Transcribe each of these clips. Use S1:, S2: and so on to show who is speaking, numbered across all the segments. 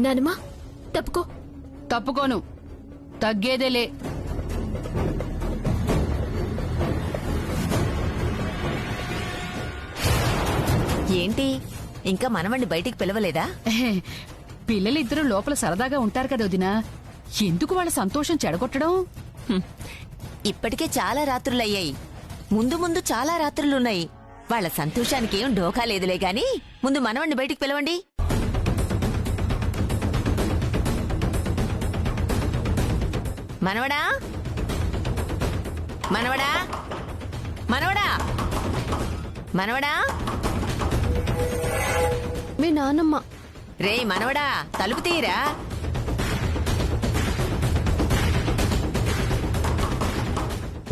S1: నానమ్మా తప్పుకో.
S2: తప్పుకోను, తగ్గేదేలే.
S3: ఏంటి ఇంకా మనవణ్ణి బయటికి పిలవలేదా?
S2: పిల్లలిద్దరూ లోపల సరదాగా ఉంటారు కదా వదినా, ఎందుకు వాళ్ళ సంతోషం చెడగొట్టడం?
S3: ఇప్పటికే చాలా రాత్రులయ్యాయి, ముందు ముందు చాలా రాత్రులున్నాయి. వాళ్ళ సంతోషానికి ఏం ఢోకా లేదులే గాని ముందు మనవణ్ణి బయటికి పిలవండి. మనవడా, మనవడా, మనవడా, మనవడా.
S1: మీ నానమ్మ.
S3: రే మనవడా, తలుపు తీయరా.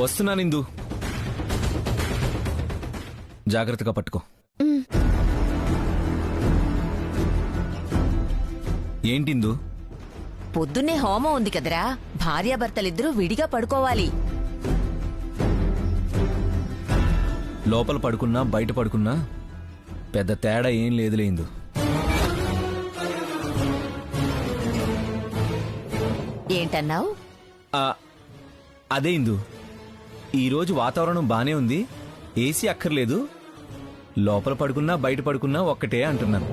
S4: వస్తున్నా నిందు, జాగ్రత్తగా పట్టుకో. ఏంటిందు?
S3: పొద్దున్నే హోమం ఉంది కదరా, భార్యాభర్తలిద్దరూ విడిగా పడుకోవాలి.
S4: లోపల పడుకున్నా బయట పడుకున్నా పెద్ద తేడా ఏం లేదులే ఇందు.
S3: ఏంటన్నావు?
S4: అదే ఇందు, ఈరోజు వాతావరణం బానే ఉంది, ఏసీ అక్కర్లేదు, లోపల పడుకున్నా బయట పడుకున్నా ఒక్కటే అంటున్నాను.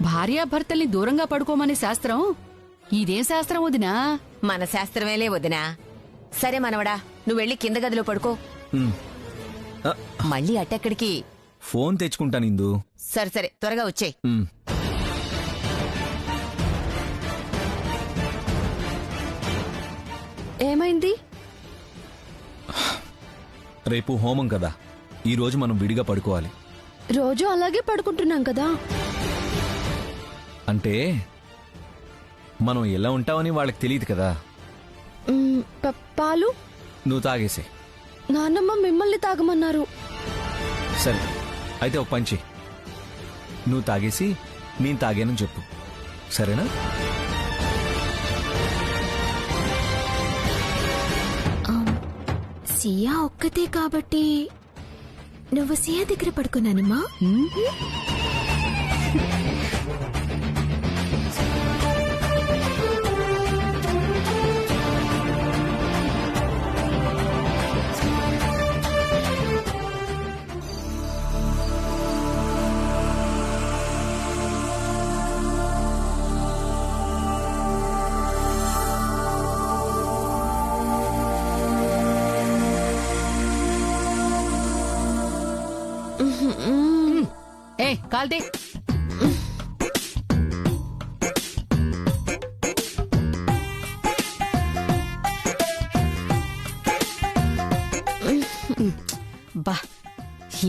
S2: భార్యాభర్తల్ని దూరంగా పడుకోమనే శాస్త్రం ఇదేం శాస్త్రం వదినా?
S3: మన శాస్త్రమేలే వదినా. సరే మనవడా, నువ్వెళ్ళి కింద గదిలో పడుకో. మళ్ళీ అట్టెక్కడికి?
S4: ఫోన్ తెచ్చుకుంటాను ఇందు.
S3: సరే సరే, త్వరగా వచ్చేయ్.
S1: ఏమైంది?
S4: రేపు హోమం కదా, ఈరోజు మనం విడిగా పడుకోవాలి.
S1: రోజు అలాగే పడుకుంటున్నాం కదా.
S4: అంటే మనం ఎలా ఉంటామని వాళ్ళకి తెలియదు కదా.
S1: పాలు
S4: నువ్వు తాగేసే.
S1: నాన్నమ్మ మిమ్మల్ని తాగమన్నారు.
S4: సరే అయితే ఒక పంచి, నువ్వు తాగేసి నేను తాగానని చెప్పు, సరేనా?
S1: సియా ఒక్కతే కాబట్టి నువ్వు సియా దగ్గర పడుకున్నానమ్మా.
S2: ఏ కాల్తే. బా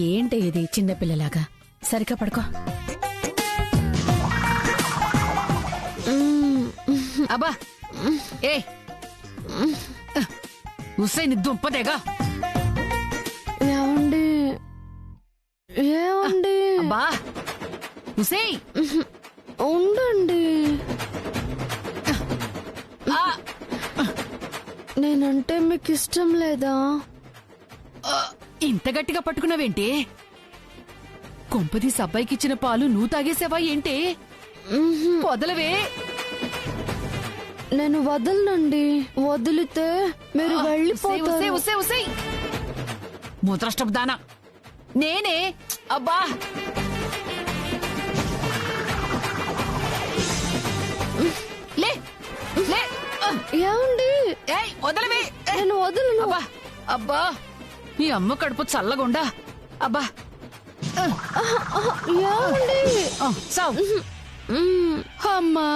S2: ఏంటి ఇది చిన్నపిల్లలాగా, సరిగ్గా పడుకో. అబ్బా ఏ ఉస్సైని దుంపదేగా.
S1: ఏమండి ఏమండి?
S2: అబ్బా ఉసై
S1: ఉండండి, నేనంటే మీకు ఇష్టం లేదా?
S2: ఇంత గట్టిగా పట్టుకున్నావేంటి? కొంపదీసి అబ్బాయికిచ్చిన పాలు నువ్వు తాగేసావా ఏంటి? వదలవే.
S1: నేను వదలనండి, వదిలితే మీరు వెళ్ళిపోతారు.
S2: ముద్రష్టపు దానా నేనే. అబ్బా లే లే.
S1: ఏమండి?
S2: వదలవే.
S1: నేను వదలను.
S2: అబ్బా అబ్బా నీ అమ్మ కడుపు చల్లగుండా. అబ్బా
S1: ఏమండి?
S2: సావు. అమ్మా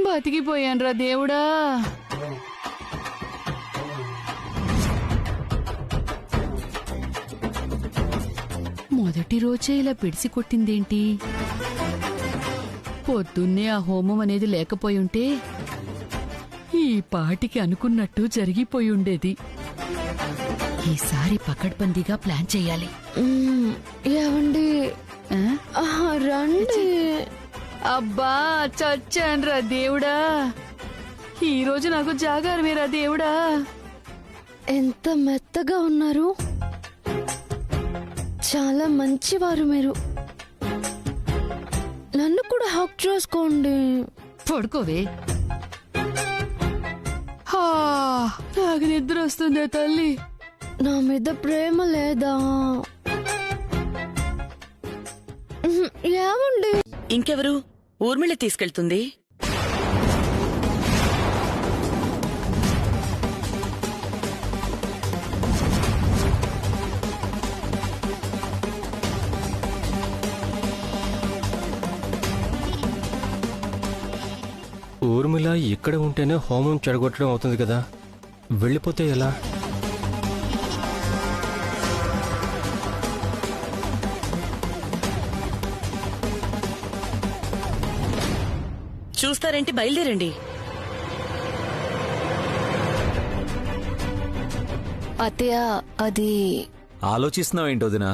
S2: బతికిపోయాన్రా దేవుడా. మొదటి రోజే ఇలా పిడిసి కొట్టిందేంటి? పొద్దున్నే ఆ హోమం అనేది లేకపోయుంటే ఈ పాటికి అనుకున్నట్టు జరిగిపోయుండేది. ఈసారి పకడ్బందీగా ప్లాన్ చెయ్యాలి.
S1: ఏమండి? రండి.
S2: అబ్బా చచ్చాన్రా దేవుడా, ఈరోజు నాకు జాగారమేరా దేవుడా.
S1: ఎంత మెత్తగా ఉన్నారు, చాలా మంచివారు మీరు. నన్ను కూడా హక్ చేసుకోండి.
S2: పడుకోవే. నాకు నిద్ర వస్తుందే తల్లి.
S1: నా మీద ప్రేమ లేదా? ఏమండి?
S5: ఇంకెవరు? ఊర్మిళ తీసుకెళ్తుంది.
S6: ఊర్మిళ ఇక్కడ ఉంటేనే హోమం చెడగొట్టడం అవుతుంది కదా, వెళ్ళిపోతే ఎలా?
S5: చూస్తారేంటి, బయలుదేరండి.
S1: అత్తయ్య, అది
S4: ఆలోచిస్తున్నావేంటి వదినా?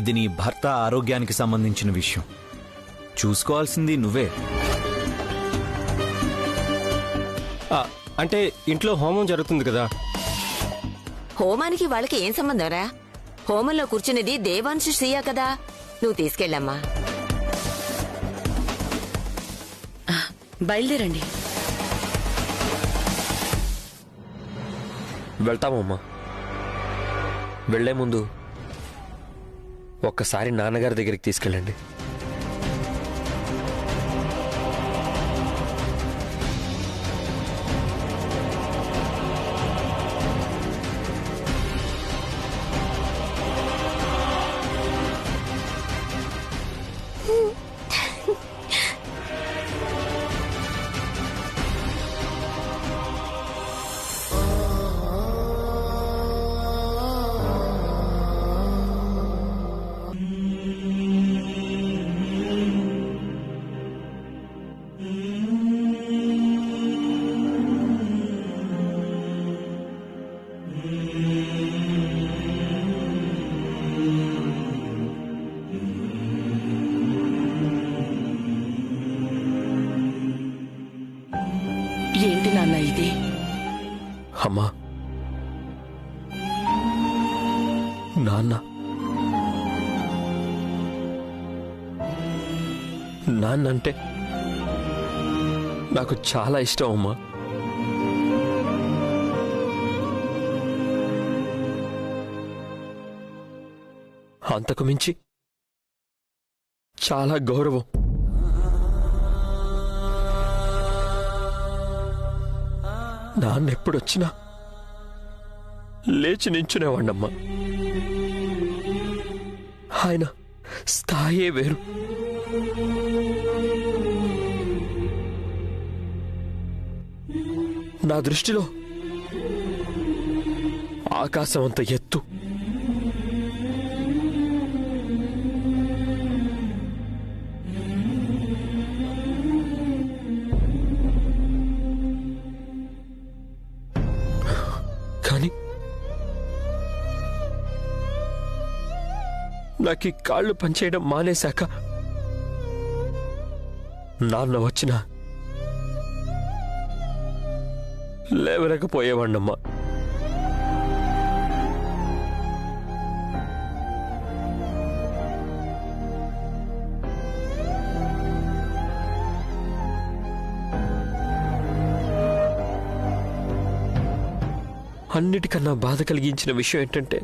S4: ఇది నీ భర్త ఆరోగ్యానికి సంబంధించిన విషయం. చూసుకోవాల్సింది నువ్వే.
S6: అంటే ఇంట్లో హోమం జరుగుతుంది కదా.
S3: హోమానికి వాళ్ళకి ఏం సంబంధంరా? హోమంలో కూర్చునేది దేవాంశు శ్రీయా కదా. నువ్వు తీసుకెళ్ళమ్మా.
S5: బయలుదేరండి.
S7: వెళ్తామమ్మా. వెళ్లే ముందు ఒక్కసారి నాన్నగారి దగ్గరికి తీసుకెళ్ళండి.
S5: ఏంటి నాన్న ఇది?
S7: అమ్మా, నాన్నంటే నాకు చాలా ఇష్టం అమ్మా. అంతకు మించి చాలా గౌరవం. నాన్నెప్పుడొచ్చినా లేచి నించునేవాణ్ణమ్మా. ఆయన స్థాయే వేరు. నా దృష్టిలో ఆకాశం అంత ఎత్తు. కానీ నాకు ఈ కాళ్ళు పనిచేయడం మానేశాక నాన్న వచ్చినా లేవలేకపోయేవాణ్ణమ్మా. అన్నిటికన్నా బాధ కలిగించిన విషయం ఏంటంటే,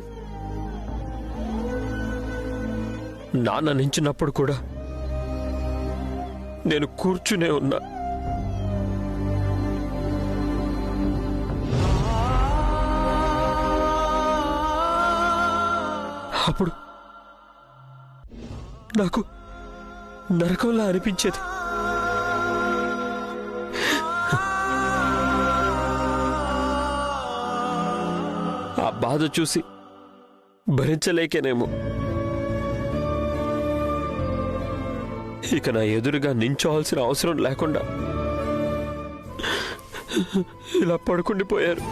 S7: నాన్న నించున్నప్పుడు కూడా నేను కూర్చునే ఉన్నా. అప్పుడు నాకు నరకంలా అనిపించేది. ఆ బాధ చూసి భరించలేకేనేమో ఇక నా ఎదురుగా నించోవాల్సిన అవసరం లేకుండా ఇలా పడుకుండిపోయారు.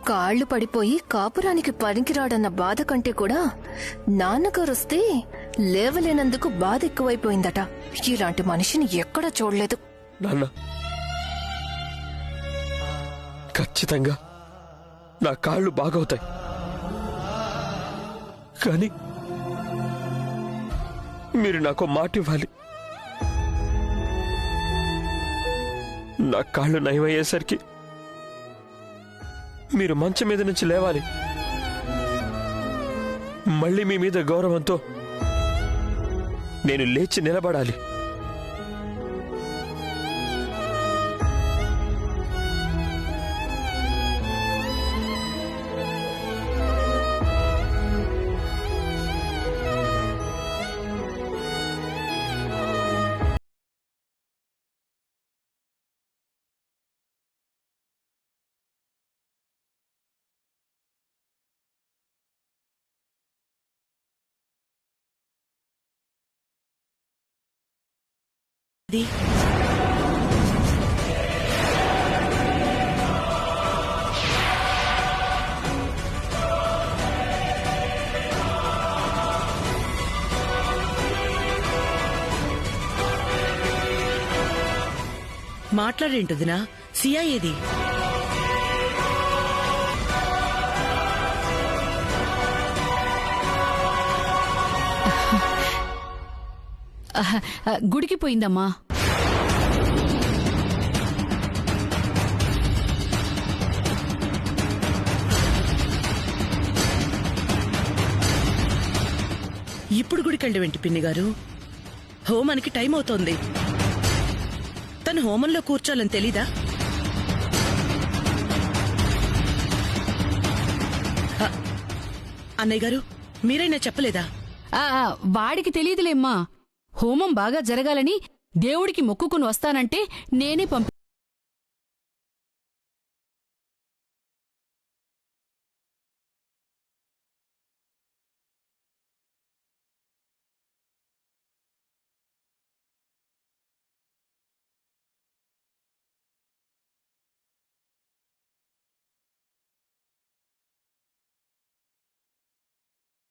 S1: కాళ్ళు పడిపోయి కాపురానికి పనికిరాడన్న బాధ కంటే కూడా నాన్నగారు వస్తే లేవలేనందుకు బాధ ఎక్కువైపోయిందట. ఇలాంటి మనిషిని ఎక్కడా చూడలేదు.
S7: నాన్న, ఖచ్చితంగా నా కాళ్ళు బాగవుతాయి. కానీ మీరు నాకు మాట ఇవ్వాలి. నా కాళ్ళు నయమయ్యేసరికి మీరు మంచం మీద నుంచి లేవాలి. మళ్ళీ మీ మీద గౌరవంతో నేను లేచి నిలబడాలి.
S5: అది మాట్లాడేంటుదినా సియా ఏది?
S2: గుడికి పోయిందమ్మా.
S5: ఇప్పుడు గుడికెళ్ళవేంటి పిన్ని గారు? హోమానికి టైం అవుతోంది. తను హోమంలో కూర్చోాలని తెలీదా? అన్నయ్య గారు మీరైనా చెప్పలేదా?
S2: వాడికి తెలియదులేమ్మా. హోమం బాగా జరగాలని దేవుడికి మొక్కుకుని వస్తానంటే నేనే పంపి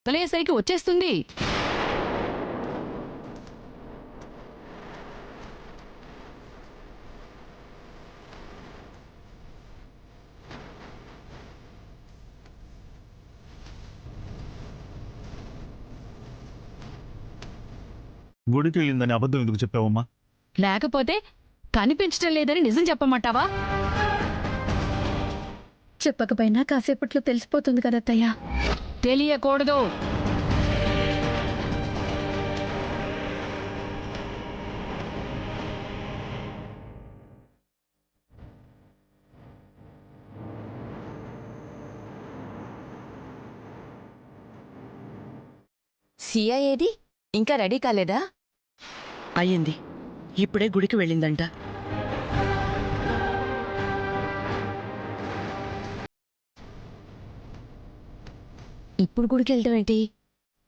S2: వదిలేసరికి వచ్చేస్తుంది.
S8: గుడికి వెళ్ళిందని అబద్ధం ఎందుకు చెప్పావమ్మా?
S2: లేకపోతే కనిపించటం లేదని నిజం చెప్పమంటావా?
S1: చెప్పకపోయినా కాసేపట్లో తెలిసిపోతుంది కదత్తయ్యా.
S2: తెలియకూడదు.
S3: సియా ఏది? ఇంకా రెడీ కాలేదా?
S5: అయ్యింది. ఇప్పుడే గుడికి వెళ్ళిందంట.
S3: ఇప్పుడు గుడికి వెళ్ళటం ఏంటి?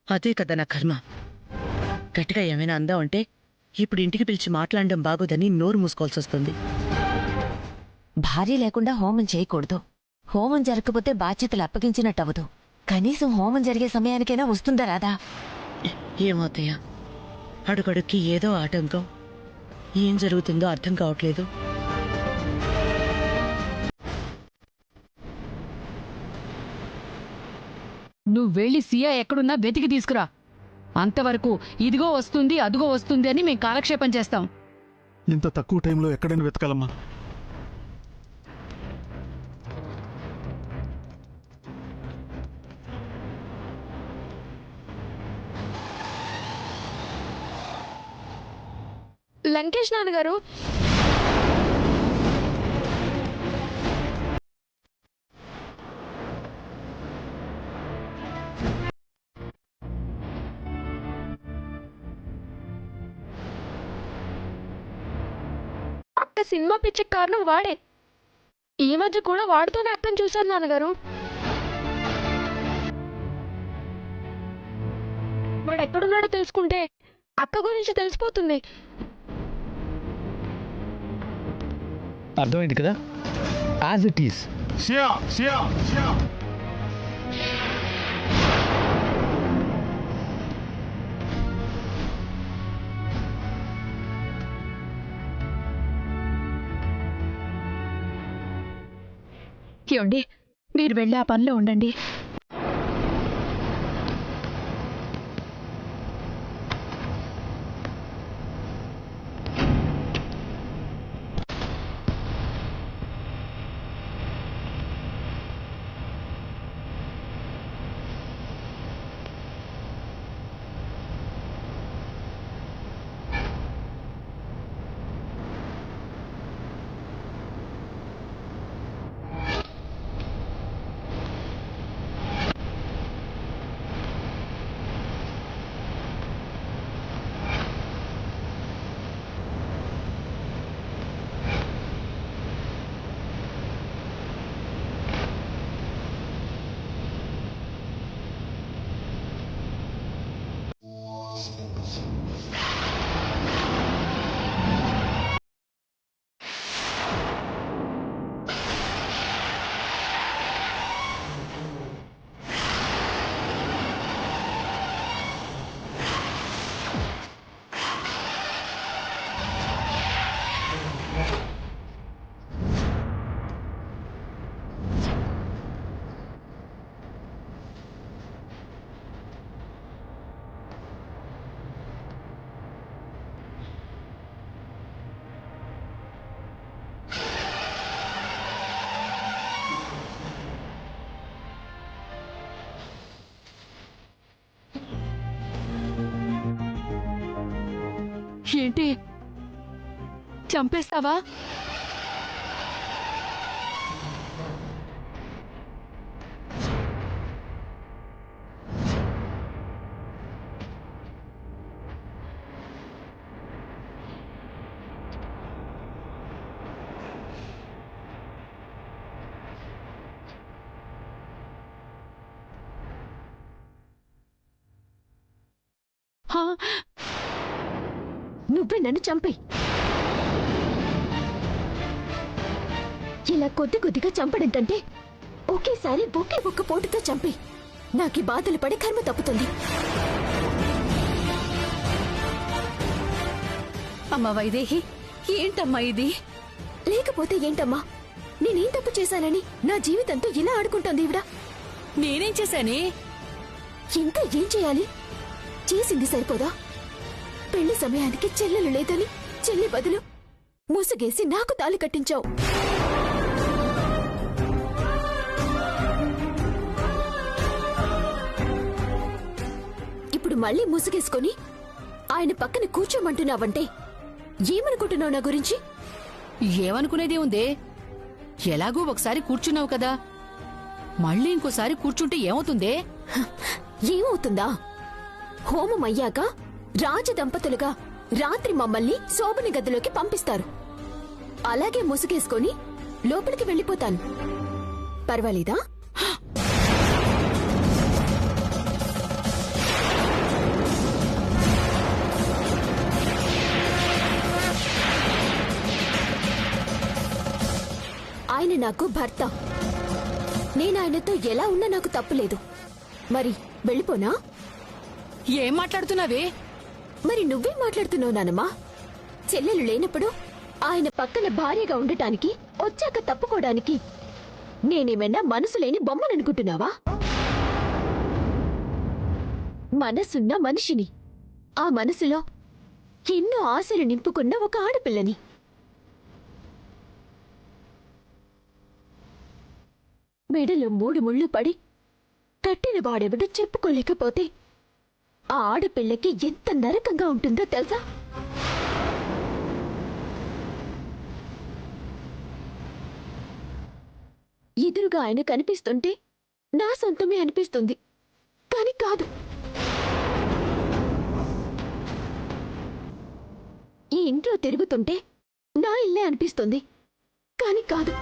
S5: అదే కదా నా కర్మ. గట్టిగా ఏమైనా అందామంటే ఇప్పుడు ఇంటికి పిలిచి మాట్లాడడం బాగోదని నోరు మూసుకోవాల్సి వస్తుంది.
S3: భార్య లేకుండా హోమం చేయకూడదు. హోమం జరగకపోతే బాధ్యతలు అప్పగించినట్టవదు. కనీసం హోమం జరిగే సమయానికైనా వస్తుందా రాదా?
S5: ఏమవుతాయా, అడుగడుక్కి ఏదో ఆటంకం. ఏం జరుగుతుందో అర్థం కావట్లేదు.
S2: నువ్వు వెళ్ళి సియా ఎక్కడున్నా వెతికి తీసుకురా. అంతవరకు ఇదిగో వస్తుంది అదిగో వస్తుంది అని మేం కాలక్షేపం చేస్తాం.
S8: ఇంత తక్కువ టైంలో ఎక్కడైనా వెతకాలమ్మా?
S1: లంకేష్ నాన్నగారు, అక్క సినిమా పిచ్చి కారణం వాడే. ఈ మధ్య కూడా వాడితోనే అక్కని చూశాను నాన్నగారు. వాడు ఎక్కడున్నాడో తెలుసుకుంటే అక్క గురించి తెలిసిపోతుంది.
S9: అర్థమైంది కదా? As it is.
S1: ఏమండి, మీరు వెళ్ళి ఆ పనిలో ఉండండి.
S2: ఏంటి చంపేస్తావా? హా?
S1: నువ్వే నన్ను చంపేయ్. ఇలా కొద్ది కొద్దిగా చంపడం కంటే ఒకేసారి ఒక్క పోటుతో చంపేయ్. నాకీ బాధలు పడి కర్మ తప్పుతుంది.
S10: అమ్మా వైదేహి, ఏంటమ్మా ఇది?
S1: లేకపోతే ఏంటమ్మా, నేనేం తప్పు చేశానని నా జీవితంతో ఇలా ఆడుకుంటోంది ఈవిడ?
S10: నేనేం చేశానే?
S1: ఇంకా ఏం చేయాలి? చేసింది సరిపోదా? పెళ్లి సమయానికి చెల్లెలు లేదని చెల్లి బదులు ముసుగేసి నాకు తాళి కట్టించావు. ఇప్పుడు మళ్ళీ ముసుగేసుకొని ఆయన పక్కన కూర్చోమంటున్నావంటే ఏమనుకుంటున్నావు నా గురించి?
S2: ఏమనుకునేదే ఉందే? ఎలాగూ ఒకసారి కూర్చున్నావు కదా, మళ్ళీ ఇంకోసారి కూర్చుంటే ఏమవుతుందే?
S1: ఏమవుతుందా? హోమం అయ్యాక రాజదంపతులుగా రాత్రి మమ్మల్ని శోభని గదిలోకి పంపిస్తారు. అలాగే ముసుగేసుకొని లోపలికి వెళ్ళిపోతాను. పర్వాలేదా? ఆయన నాకు భర్త. నేనాయనతో ఎలా ఉన్నా నాకు తప్పులేదు. మరి వెళ్ళిపోనా?
S2: ఏం మాట్లాడుతున్నావే?
S1: మరి నువ్వేం మాట్లాడుతున్నావు నానమ్మా? చెల్లెలు లేనప్పుడు ఆయన పక్కన భార్యగా ఉండటానికి, వచ్చాక తప్పుకోవడానికి నేనేమైనా మనసు లేని బొమ్మననుకుంటున్నావా? మనసున్న మనిషిని, ఆ మనసులో ఎన్నో ఆశలు నింపుకున్న ఒక ఆడపిల్లని. మెడలో 3 ముళ్ళు పడి కట్టిన వాడెవడో చెప్పుకోలేకపోతే ఆ ఆడపిల్లకి ఎంత నరకంగా ఉంటుందో తెలుసా? ఎదురుగా ఆయన కనిపిస్తుంటే నా సొంతమే అనిపిస్తుంది, కాని కాదు. ఈ ఇంట్లో తిరుగుతుంటే నా ఇల్లే అనిపిస్తుంది, కాని కాదు.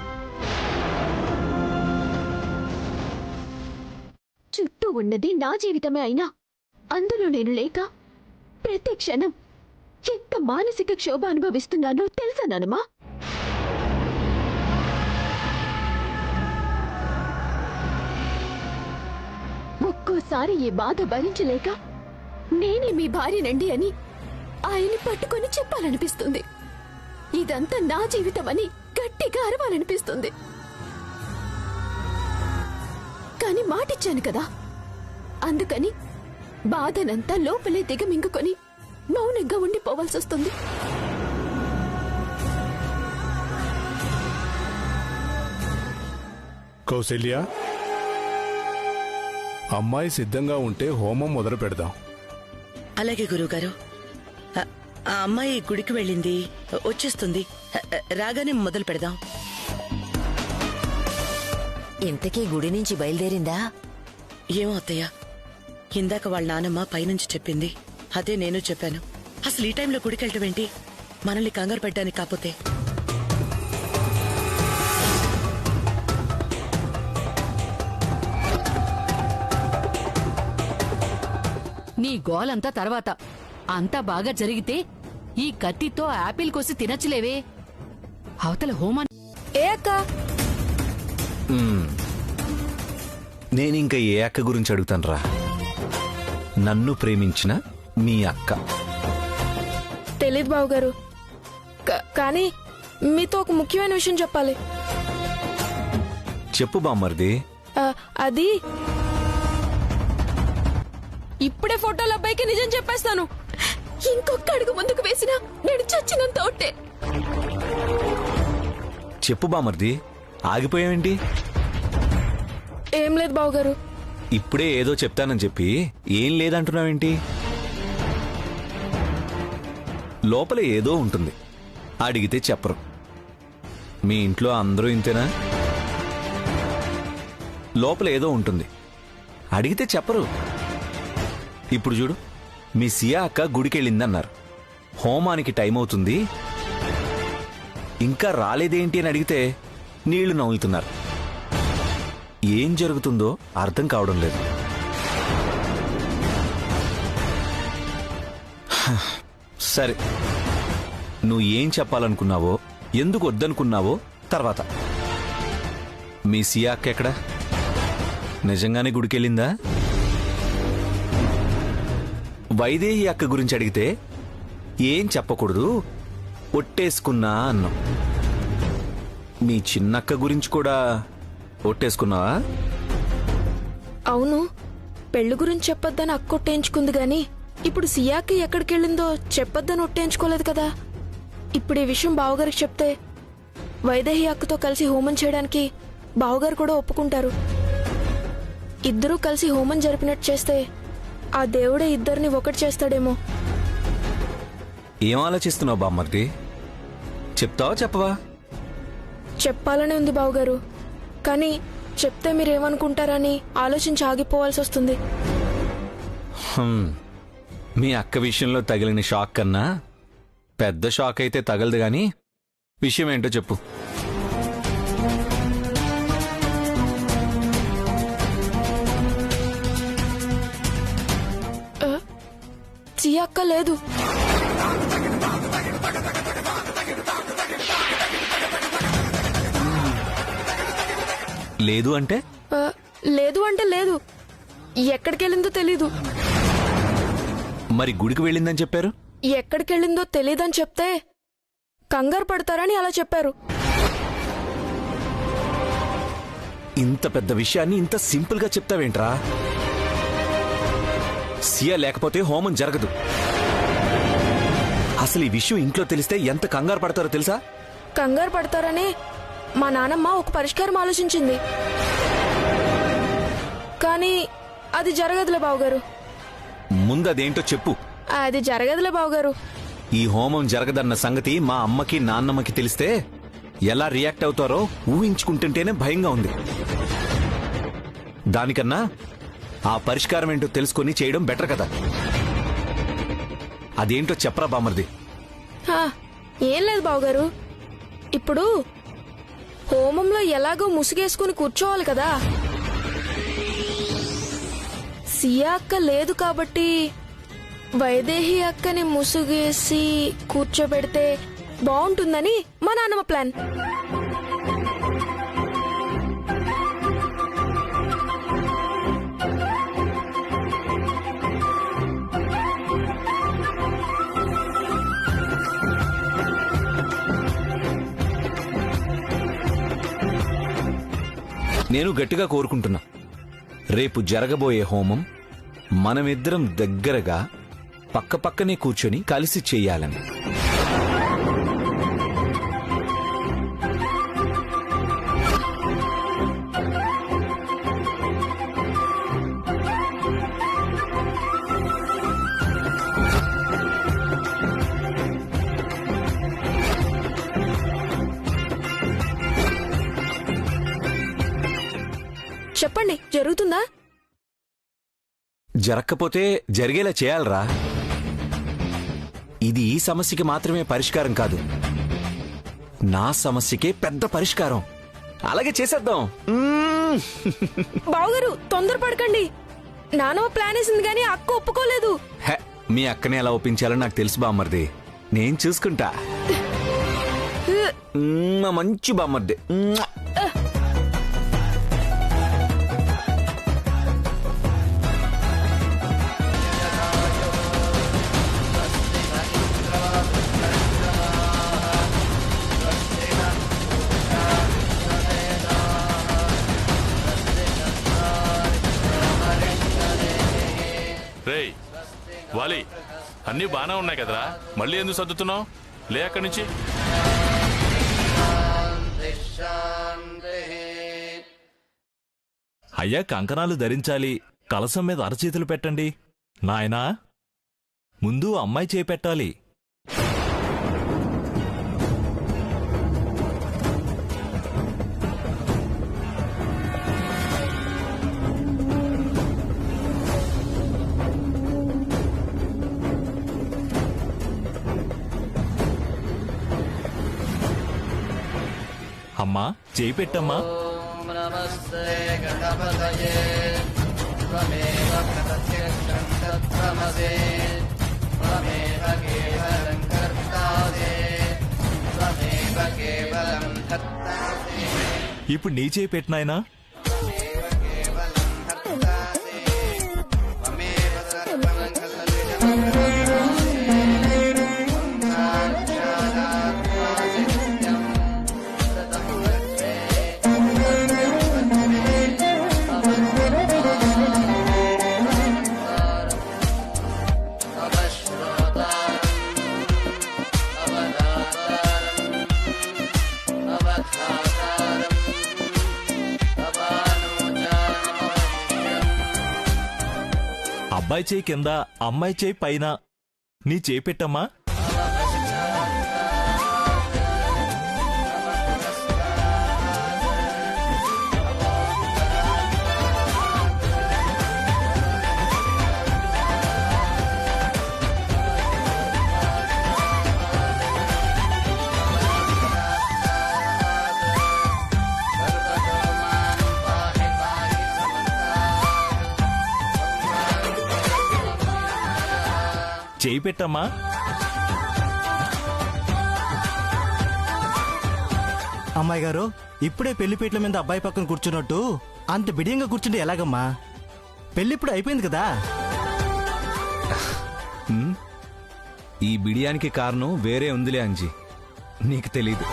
S1: చుట్టూ ఉన్నది నా జీవితమే అయినా అందులో నేను లేక ప్రతి క్షణం ఎంత మానసిక క్షోభ అనుభవిస్తున్నానో తెలుసా నానమ్మా? ఒక్కోసారి ఈ బాధ భరించలేక నేనే మీ భార్యనండి అని ఆయన్ని పట్టుకొని చెప్పాలనిపిస్తుంది. ఇదంతా నా జీవితం అని గట్టిగా అరవాలనిపిస్తుంది. కాని మాటిచ్చాను కదా, అందుకని బాధనంతా లోపలే దిగమింగుకొని మౌనంగా ఉండిపోవాల్సొస్తుంది.
S11: కౌశల్య, అమ్మాయి సిద్ధంగా ఉంటే హోమం మొదలు పెడదాం.
S5: అలాగే గురువుగారు. ఆ అమ్మాయి గుడికి వెళ్ళింది, వచ్చేస్తుంది. రాగానే మొదలు పెడదాం.
S3: ఇంతకీ గుడి నుంచి బయలుదేరిందా?
S5: ఏమో అత్తయ్య, ఇందాక వాళ్ళ నానమ్మ పైనుంచి చెప్పింది, అదే నేను చెప్పాను. అసలు ఈ టైంలో గుడికెళ్ళటం ఏంటి? మనల్ని కంగారు పెట్టడానికి కాకపోతే.
S2: నీ గోలంతా తర్వాత. అంతా బాగా జరిగితే ఈ కత్తితో యాపిల్ కోసి తినచ్చులేవే. అవతల హోమాన్
S10: ఏ అక్క?
S4: నేనింక ఏ అక్క గురించి అడుగుతానురా? నన్ను ప్రేమించిన మీ అక్క.
S10: తెలీదు బావగారు, కానీ మీతో ఒక ముఖ్యమైన విషయం చెప్పాలి.
S4: చెప్పు బామ్మర్ది.
S10: అది ఇప్పుడే ఫోటోల అబ్బాయికి నిజం చెప్పేస్తాను. ఇంకొక అడుగు ముందుకు వేసినా నేను చచ్చినంత ఒట్టే.
S4: చెప్పు బామ్మర్ది, ఆగిపోయావేంటి?
S10: ఏం లేదు బావగారు.
S4: ఇప్పుడే ఏదో చెప్తానని చెప్పి ఏం లేదంటున్నావేంటి? లోపల ఏదో ఉంటుంది, అడిగితే చెప్పరు. మీ ఇంట్లో అందరూ ఇంతేనా? లోపల ఏదో ఉంటుంది, అడిగితే చెప్పరు. ఇప్పుడు చూడు, మీ సియా అక్క గుడికెళ్ళిందన్నారు, హోమానికి టైం అవుతుంది ఇంకా రాలేదేంటి అని అడిగితే నీళ్లు నవ్వులుతున్నారు. ఏం జరుగుతుందో అర్థం కావడం లేదు. సరే, నువ్వు ఏం చెప్పాలనుకున్నావో, ఎందుకు వద్దనుకున్నావో తర్వాత. మీ సియా అక్క ఎక్కడా? నిజంగానే గుడికెళ్ళిందా? వైదేహి అక్క గురించి అడిగితే ఏం చెప్పకూడదు, ఒట్టేసుకున్నా అన్నాం. మీ చిన్నక్క గురించి కూడా ఒట్టేసుకున్నావా?
S10: అవును, పెళ్లి గురించి చెప్పొద్దని అక్క ఒట్టేయించుకుంది గాని ఇప్పుడు సియాకి ఎక్కడికెళ్ళిందో చెప్పొద్దని ఒట్టేయించుకోలేదు కదా. ఇప్పుడు ఈ విషయం బావగారికి చెప్తే వైదేహి అక్కతో కలిసి హోమం చేయడానికి బావగారు కూడా ఒప్పుకుంటారు. ఇద్దరూ కలిసి హోమం జరిపినట్టు చేస్తే ఆ దేవుడే ఇద్దరిని ఒకటి చేస్తాడేమో.
S4: ఏం ఆలోచిస్తున్నావు బామ్మర్ది? చెప్తావా చెప్పవా?
S10: చెప్పాలనే ఉంది బావగారు, కానీ చెప్తే మీరేమనుకుంటారని ఆలోచించి ఆగిపోవాల్సి వస్తుంది.
S4: మీ అక్క విషయంలో తగిలిన షాక్ కన్నా పెద్ద షాక్ అయితే తగలదు గాని విషయం ఏంటో చెప్పు.
S10: సియా అక్క లేదు.
S4: లేదు అంటే?
S10: లేదు అంటే లేదు, ఎక్కడికెళ్ళిందో తెలీదు.
S4: మరి గుడికి వెళ్ళిందని చెప్పారు.
S10: ఎక్కడికెళ్ళిందో తెలీదని చెప్తే కంగారు పడతారని అలా చెప్పారు.
S4: ఇంత పెద్ద విషయాన్ని ఇంత సింపుల్ గా చెప్తావేంట్రా? సియా లేకపోతే హోమం జరగదు. అసలు ఈ విషయం ఇంట్లో తెలిస్తే ఎంత కంగారు పడతారో తెలుసా?
S10: కంగారు పడతారని మా నానమ్మ ఒక పరిష్కారం ఆలోచించింది, కానీ అది జరగదులే బావగారు.
S4: ముందు అదేంటో చెప్పు.
S10: అది జరగదులే బావగారు.
S4: ఈ హోమం జరగదన్న సంగతి మా అమ్మకి నాన్నమ్మకి తెలిస్తే ఎలా రియాక్ట్ అవుతారో ఊహించుకుంటుంటేనే భయంగా ఉంది. దానికన్నా ఆ పరిష్కారం ఏంటో తెలుసుకొని చేయడం బెటర్ కదా. అదేంటో చెప్పరా బామర్ది.
S10: ఏం లేదు బావగారు, ఇప్పుడు హోమంలో ఎలాగో ముసుగేసుకుని కూర్చోవాలి కదా. సియా అక్క లేదు కాబట్టి వైదేహి అక్కని ముసుగేసి కూర్చోబెడితే బాగుంటుందని మా నాన్నమ్మ ప్లాన్.
S4: నేను గట్టిగా కోరుకుంటున్నా, రేపు జరగబోయే హోమం మనమిద్దరం దగ్గరగా పక్కపక్కనే కూర్చొని కలిసి చెయ్యాలని.
S10: చెప్పండి, జరుగుతుందా?
S4: జరక్కపోతే జరిగేలా చేయాలరా. ఇది ఈ సమస్యకి మాత్రమే పరిష్కారం కాదు, నా సమస్యకే పెద్ద పరిష్కారం. అలాగే చేసేద్దాం.
S10: బావగారు తొందరపడకండి, నానమ్మ ప్లాన్ వేసింది కానీ అక్క ఒప్పుకోలేదు.
S4: మీ అక్కని ఎలా ఒప్పించాలో నాకు తెలుసు బామ్మర్ది, నేను చూసుకుంటా. మంచి బామ్మర్ది.
S12: రేయ్ వాలి, అన్నీ బానే ఉన్నాయి కదరా, మళ్ళీ ఎందుకు సర్దుతున్నావు? లే అక్కడి నుంచి.
S13: అయ్యా, కంకణాలు ధరించాలి, కలసం మీద అరచేతులు పెట్టండి. నాయనా, ముందు అమ్మాయి చేపెట్టాలి. అమ్మా చేయి పెట్టమ్మా. ఇప్పుడు నీ చేయి పెట్టినాయనా. అబ్బాయి చేయి కింద, అమ్మాయి చేయి పైన. నీ చేయి పెట్టమ్మా. చేయి పెట్టమ్మా.
S14: అమ్మాయి గారు, ఇప్పుడే పెళ్లిపీటల మీద అబ్బాయి పక్కన కూర్చున్నట్టు అంత బిడియంగా కూర్చుంటే ఎలాగమ్మా? పెళ్లిప్పుడు అయిపోయింది కదా.
S4: ఈ బిడియానికి కారణం వేరే ఉందిలే అంజీ, నీకు తెలీదు.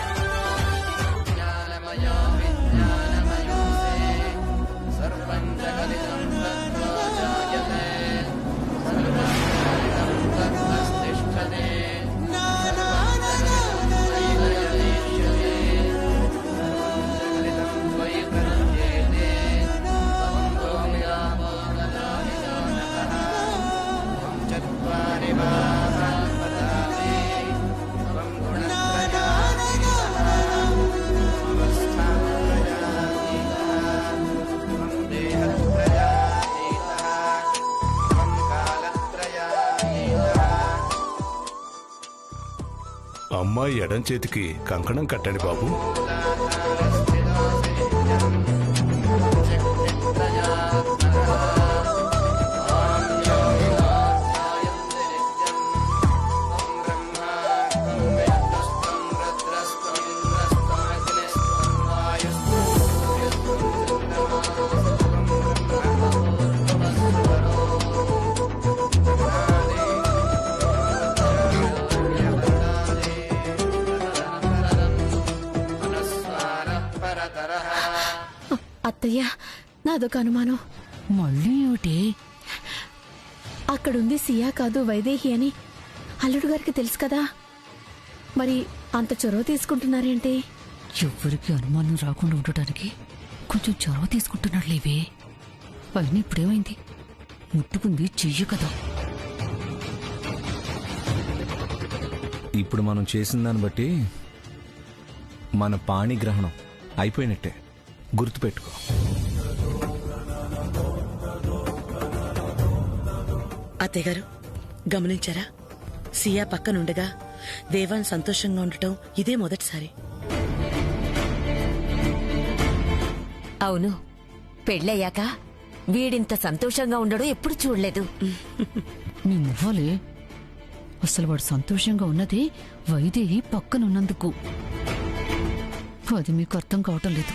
S11: అమ్మాయి ఎడం చేతికి కంకణం కట్టండి బాబు.
S10: అత్తయ్య, నాదొక అనుమానం.
S2: మళ్ళీ ఏమిటి?
S10: అక్కడుంది సియా కాదు వైదేహి అని అల్లుడు గారికి తెలుసు కదా, మరి అంత చొరవ తీసుకుంటున్నారేంటి?
S2: ఎవరికి అనుమానం రాకుండా ఉండటానికి కొంచెం చొరవ తీసుకుంటున్నాడులేవే. అయినా ఇప్పుడేమైంది? ముట్టుకుంది చెయ్యి కదా.
S4: ఇప్పుడు మనం చేసిన దాన్ని బట్టి మన పాణిగ్రహణం అయిపోయినట్టే, గుర్తుపెట్టుకో.
S5: అత్తయ్య గారు గమనించారా? సియా పక్కనుండగా దేవాన్ సంతోషంగా ఉండటం ఇదే మొదటిసారి.
S3: అవును, పెళ్ళయ్యాక వీడింత సంతోషంగా ఉండడం ఎప్పుడు చూడలేదు.
S2: నీ మొహాలే, అసలు వాడు సంతోషంగా ఉన్నది వైదేహి పక్కనున్నందుకు. అది మీకు అర్థం కావటం లేదు.